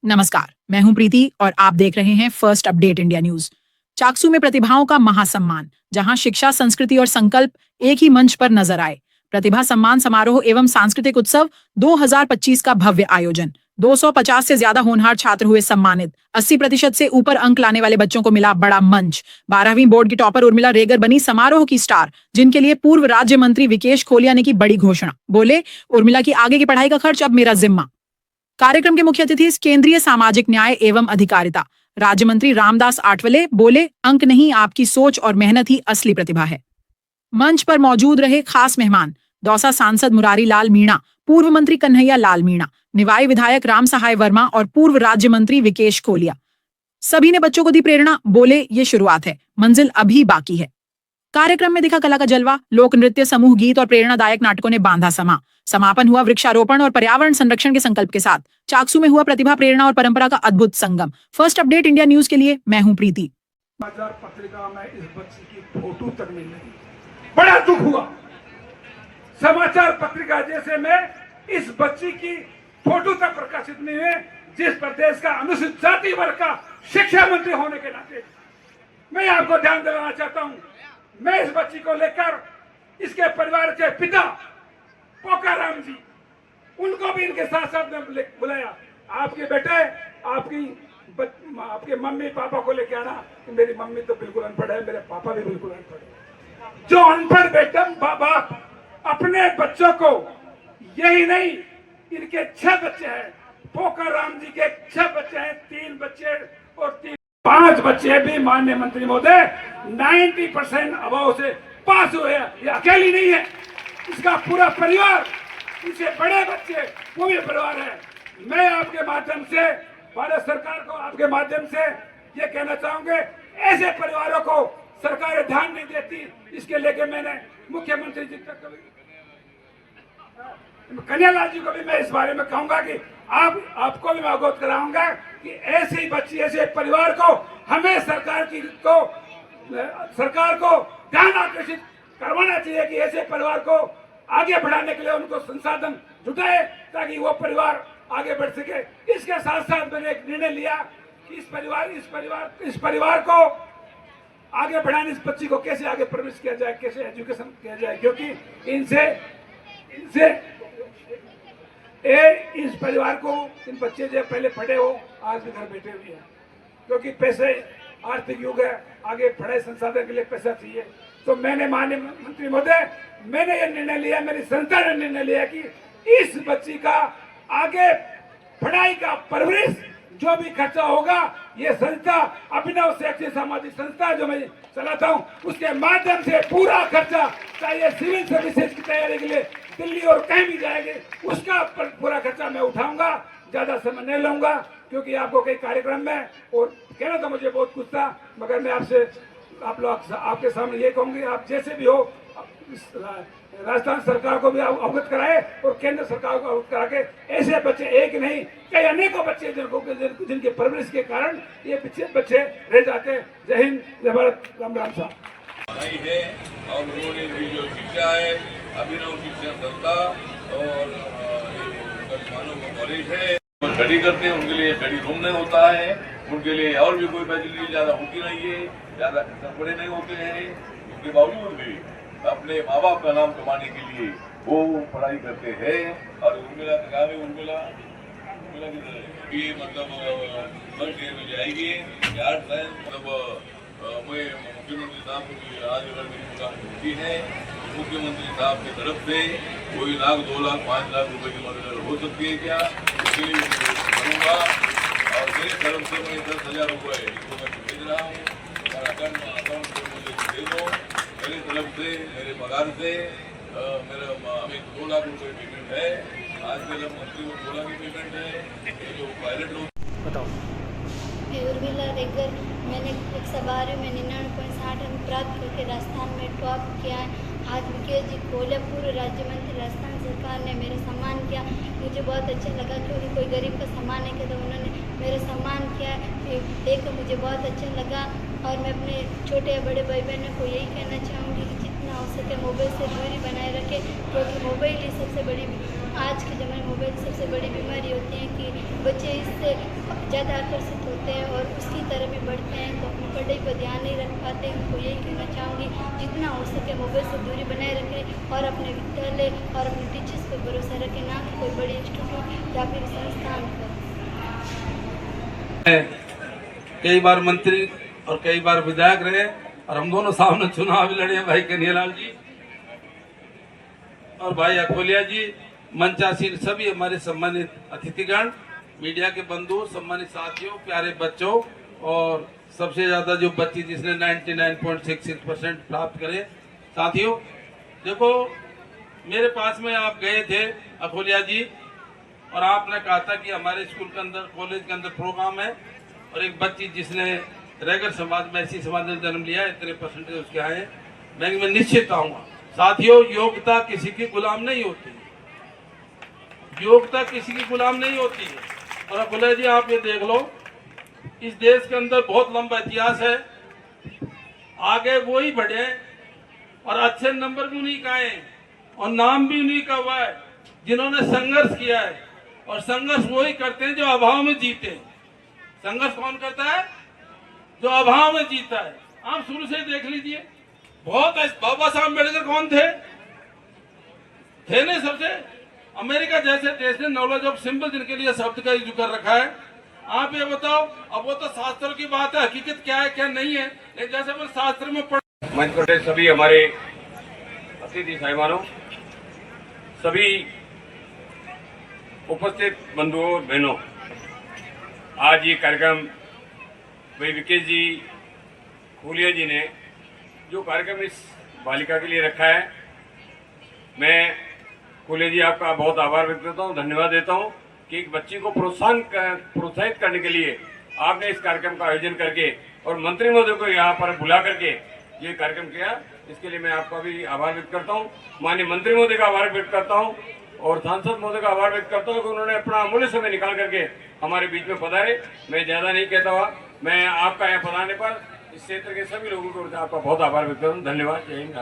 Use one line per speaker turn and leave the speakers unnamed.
नमस्कार, मैं हूं प्रीति और आप देख रहे हैं first update India news. Chaksu में प्रतिभाओं का महासम्मान, जहां शिक्षा, संस्कृति और संकल्प एक ही मंच पर नजर आए। प्रतिभा सम्मान समारोह एवं सांस्कृतिक उत्सव 2025 का भव्य आयोजन। 250 से ज्यादा होनहार छात्र हुए सम्मानित। 80% से ऊपर अंक लाने वाले बच्चों को मिला बड़ा मंच। 12वीं बोर्ड की टॉपर उर्मिला रेगर बनी समारोह की स्टार, जिनके लिए पूर्व राज्य मंत्री विकेश खोलिया ने की बड़ी घोषणा। बोले, उर्मिला की आगे की पढ़ाई का खर्च अब मेरा जिम्मा। कार्यक्रम के मुख्य अतिथि केंद्रीय सामाजिक न्याय एवं अधिकारिता राज्य मंत्री रामदास आठवले बोले, अंक नहीं, आपकी सोच और मेहनत ही असली प्रतिभा है। मंच पर मौजूद रहे खास मेहमान, दौसा सांसद मुरारी लाल मीणा, पूर्व मंत्री कन्हैया लाल मीणा, निवाई विधायक राम सहाय वर्मा और पूर्व राज्य मंत्री विकेश कोलिया। सभी ने बच्चों को दी प्रेरणा। बोले, ये शुरुआत है, मंजिल अभी बाकी है। कार्यक्रम में दिखा कला का जलवा, लोक नृत्य, समूह गीत और प्रेरणादायक नाटकों ने बांधा समापन हुआ वृक्षारोपण और पर्यावरण संरक्षण के संकल्प के साथ। चाकसू में हुआ प्रतिभा, प्रेरणा और परंपरा का अद्भुत संगम। फर्स्ट अपडेट इंडिया न्यूज के लिए मैं हूं प्रीति।
समाचार पत्रिका में इस बच्ची की फोटो तक नहीं लगी, बड़ा दुख हुआ। समाचार पत्रिका जैसे में इस बच्ची की फोटो तक प्रकाशित नहीं हुए, जिस प्रदेश का अनुसूचित जाति वर्ग का शिक्षा मंत्री होने के नाते मैं आपको ध्यान दिलाना चाहता हूं। मैं इस बच्ची को लेकर इसके परिवार के पिता पोकाराम जी, उनको भी इनके साथ साथ में बुलाया। आपके बेटे, आपके मम्मी पापा को लेके आना। मेरी मम्मी तो बिल्कुल अनपढ़ है, मेरे पापा भी बिल्कुल अनपढ़ है। जो अनपढ़ बेटा बाप अपने बच्चों को, यही नहीं, इनके 6 बच्चे हैं, पोकाराम जी के 6 बच्चे हैं, 3 बच्चे और 5 बच्चे भी माननीय मंत्री महोदय 90% अभाव से पास हुए हैं। ये अकेली नहीं है, इसका पूरा परिवार, इनसे बड़े बच्चे, वो भी परिवार है। मैं आपके माध्यम से भारत सरकार को, आपके माध्यम से ये कहना चाहूंगे, ऐसे परिवारों को सरकार ध्यान नहीं देती। इसके लेके मैंने मुख्यमंत्री जी तक, कन्हैया जी को भी मैं इस बारे में कहूंगा कि आपको भी मैं अवगत कराऊंगा कि ऐसी बच्ची, ऐसे परिवार को हमें सरकार को ध्यान आकर्षित करवाना चाहिए कि ऐसे परिवार को आगे बढ़ाने के लिए उनको संसाधन जुटाए, ताकि वो परिवार आगे बढ़ सके। इसके साथ साथ मैंने एक निर्णय लिया कि इस परिवार को आगे बढ़ाने, इस बच्ची को कैसे आगे प्रवेश किया जाए, कैसे एजुकेशन किया जाए, क्योंकि इस परिवार को, इन बच्चे जो पहले पढ़े हो, आज भी घर बैठे हुए हैं, क्योंकि पैसे, आर्थिक युग है, आगे पढ़ाई संसाधन के लिए पैसा चाहिए। तो मैंने माननीय मंत्री महोदय, मैंने ये निर्णय लिया, मेरी संस्था ने निर्णय लिया कि इस बच्ची का आगे पढ़ाई का, परवरिश, जो भी खर्चा होगा, ये संस्था अभिनव शैक्षिक सामाजिक संस्था जो मैं चलाता हूँ, उसके माध्यम से पूरा खर्चा, चाहे सिविल सर्विसेज की तैयारी के लिए दिल्ली और कहीं भी जाएंगे, उसका पूरा खर्चा मैं उठाऊंगा। ज्यादा समय नहीं लूंगा, क्योंकि आपको कई कार्यक्रम में और कहना तो मुझे बहुत कुछ था, मगर मैं आपके सामने ये कहूंगी, आप जैसे भी हो, राजस्थान सरकार को भी अवगत कराए और केंद्र सरकार को अवगत करा के ऐसे बच्चे, एक नहीं कई अनेकों बच्चे जिनके परवरिश के कारण ये बच्चे रह जाते हैं। जय हिंद, जय भारत, राम राम साहब।
है और उन्होंने भी जो शिक्षा है, अभिनव शिक्षा संस्था और कॉलेज है, स्टडी करते हैं, उनके लिए स्टडी रूम नहीं होता है, उनके लिए और भी कोई फैसिलिटी ज़्यादा होती नहीं है, ज़्यादा बड़े नहीं होते हैं, उसके बावजूद भी अपने माँ बाप का नाम कमाने के लिए वो पढ़ाई करते हैं। और उर्मिला की मतलब में जाएगी, मतलब मैं मुख्यमंत्री साहब को आज अगर मेरी मुलाकात होती है, मुख्यमंत्री साहब की तरफ से कोई 1 लाख, 2 लाख, 5 लाख रुपए की मदद हो सकती है क्या, इसके लिए करूँगा। और मेरी तरफ से मैं 10,000 रुपये इसको मैं भेज रहा हूँ, और अकाउंट से मुझे दे दो। मेरी तरफ से, मेरे पगार से मेरा अभी 2 लाख रुपये पेमेंट है। आज मेरा मंत्री को 2 लाख की पेमेंट है। ये जो पायलट लोग, बताओ।
उर्मिला रेगर, मैंने एक समारोह में 99.60 अंक प्राप्त करके राजस्थान में टॉप किया है। आज विकेश जी खोलिया, पूर्व राज्य मंत्री, राजस्थान सरकार ने मेरा सम्मान किया। मुझे बहुत अच्छा लगा, क्योंकि कोई गरीब का सम्मान नहीं किया, तो उन्होंने मेरा सम्मान किया, देखकर मुझे बहुत अच्छा लगा। और मैं अपने छोटे या बड़े भाई बहनों को यही कहना चाहूँगी कि जितना हो सके मोबाइल से दूरी बनाए रखें, क्योंकि मोबाइल ही सबसे बड़ी, आज के ज़माने में मोबाइल सबसे बड़ी बीमारी होती है कि बच्चे इससे ज़्यादा आकर्षित होते हैं और उसकी तरफ भी बढ़ते हैं, तो अपनी पढ़ाई पर ध्यान नहीं रख पाते। उनको यही कहना चाहूँगी, जितना हो सके मोबाइल से दूरी बनाए रखें और अपने विद्यालय और अपने टीचर्स पर भरोसा रखें, ना कि कोई बड़े इंस्टीट्यूट या फिर संस्थान पर।
कई बार मंत्री और कई बार विधायक रहे और हम दोनों सामने चुनाव भी लड़े हैं, भाई कन्हैयालाल जी और भाई अकोलिया जी, मंचासीन सभी हमारे सम्मानित अतिथिगण, मीडिया के बंधु, सम्मानित साथियों, प्यारे बच्चों और सबसे ज्यादा जो बच्ची जिसने 99.66% प्राप्त करे साथियों। देखो, मेरे पास में आप गए थे अकोलिया जी और आपने कहा था कि हमारे स्कूल के अंदर, कॉलेज के अंदर प्रोग्राम है और एक बच्ची जिसने रैगर समाज में, ऐसी समाज में जन्म लिया है, इतने परसेंटेज उसके आए हैं, मैं निश्चित आऊंगा। साथियों, योग्यता किसी की गुलाम नहीं होती, योग्यता किसी की गुलाम नहीं होती है। और अकोलिया जी, आप ये देख लो, इस देश के अंदर बहुत लंबा इतिहास है, आगे वो ही बढ़े और अच्छे नंबर भी उन्हीं का है और नाम भी उन्हीं का हुआ है जिन्होंने संघर्ष किया है। और संघर्ष वही करते हैं जो अभाव में जीते हैं। संघर्ष कौन करता है? जो अभाव में जीता है। आप शुरू से देख लीजिए, बहुत बाबा साहब अम्बेडकर कौन थे? थे नहीं सबसे? अमेरिका जैसे देश ने नॉलेज ऑफ सिंबल जिनके लिए शब्द का यूज कर रखा है। आप ये बताओ, अब वो तो शास्त्र की बात है, हकीकत क्या है क्या नहीं है, लेकिन जैसे मैं शास्त्र में
मंच पर सभी हमारे अतिथि साहिबानों, सभी उपस्थित बंधुओं और बहनों, आज ये कार्यक्रम भाई विकेश जी, फूलिया जी ने जो कार्यक्रम इस बालिका के लिए रखा है, मैं फूलिया जी आपका बहुत आभार व्यक्त करता हूँ, धन्यवाद देता हूँ कि एक बच्ची को प्रोत्साहित करने के लिए आपने इस कार्यक्रम का आयोजन करके और मंत्री महोदय को यहाँ पर बुला करके ये कार्यक्रम किया। इसके लिए मैं आपका भी आभार व्यक्त करता हूँ, माननीय मंत्री महोदय का आभार व्यक्त करता हूँ और सांसद महोदय का आभार व्यक्त करता हूँ कि उन्होंने अपना अमूल्य समय निकाल करके हमारे बीच में पधारे। मैं ज्यादा नहीं कहता हुआ, मैं आपका यहाँ पधारने पर इस क्षेत्र के सभी लोगों को आपका बहुत आभार व्यक्त करता हूँ। धन्यवाद। जय हिंद।